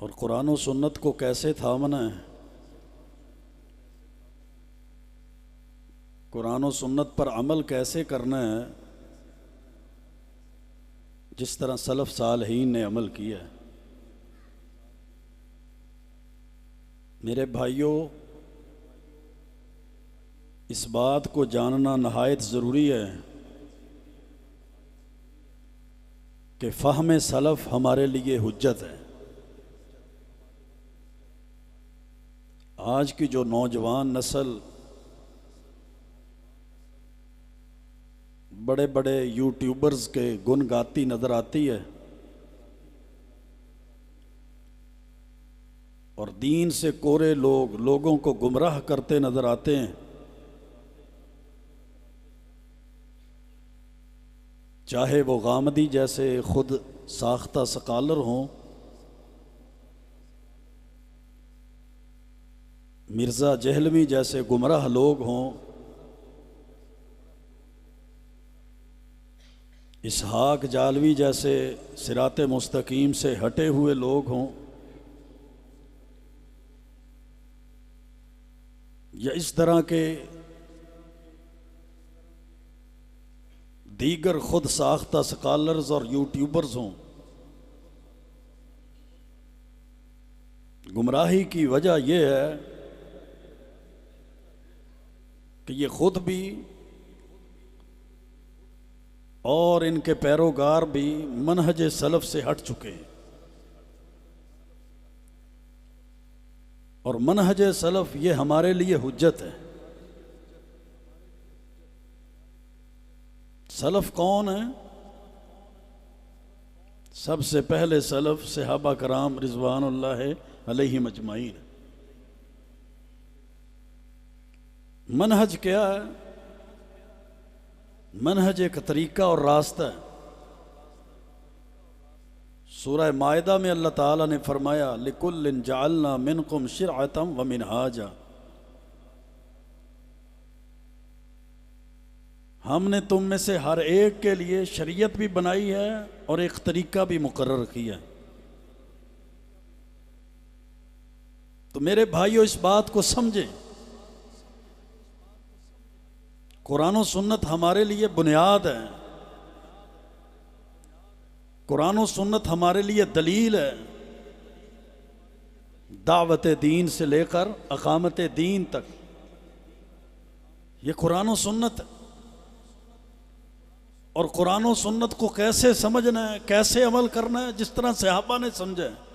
और कुरान और सुन्नत को कैसे थामना है, कुरान और सुन्नत पर अमल कैसे करना है, जिस तरह सलफ़ सालहीन ने अमल किया है। मेरे भाइयों, इस बात को जानना नहायत ज़रूरी है कि फ़हम सलफ़ हमारे लिए हुज्जत है। आज की जो नौजवान नस्ल बड़े बड़े यूट्यूबर्स के गुण गाती नज़र आती है और दीन से कोरे लोगों को गुमराह करते नज़र आते हैं, चाहे वो गामदी जैसे खुद साख्ता स्कॉलर हों, मिर्ज़ा जहलवी जैसे गुमराह लोग हों, इसहाक जालवी जैसे सिराते मुस्तकीम से हटे हुए लोग हों, या इस तरह के दीगर खुद साख्ता स्कॉलर्स और यूट्यूबर्स हों। गुमराही की वजह यह है कि ये खुद भी और इनके पैरोकार भी मनहज सलफ़ से हट चुके हैं। और मनहज सलफ़ ये हमारे लिए हुज्जत है। सलफ़ कौन है? सबसे पहले सलफ़ सहाबा कराम रिज़वानुल्लाह अलैहिम अजमाइन। मनहज क्या है? मनहज एक तरीका और रास्ता है। सूरह मायदा में अल्लाह ताला ने फरमाया, लिकुल्लिन जअलना मिनकुम शिरअतम व मिनहाजा। हमने तुम में से हर एक के लिए शरीयत भी बनाई है और एक तरीका भी मुकर्रर किया है। तो मेरे भाइयों, इस बात को समझें, कुरान और सुन्नत हमारे लिए बुनियाद है। कुरान और सुन्नत हमारे लिए दलील है। दावत दीन से लेकर अकामत दीन तक ये कुरान और सुन्नत है। और कुरान और सुन्नत को कैसे समझना है, कैसे अमल करना है, जिस तरह सहाबा ने समझा है।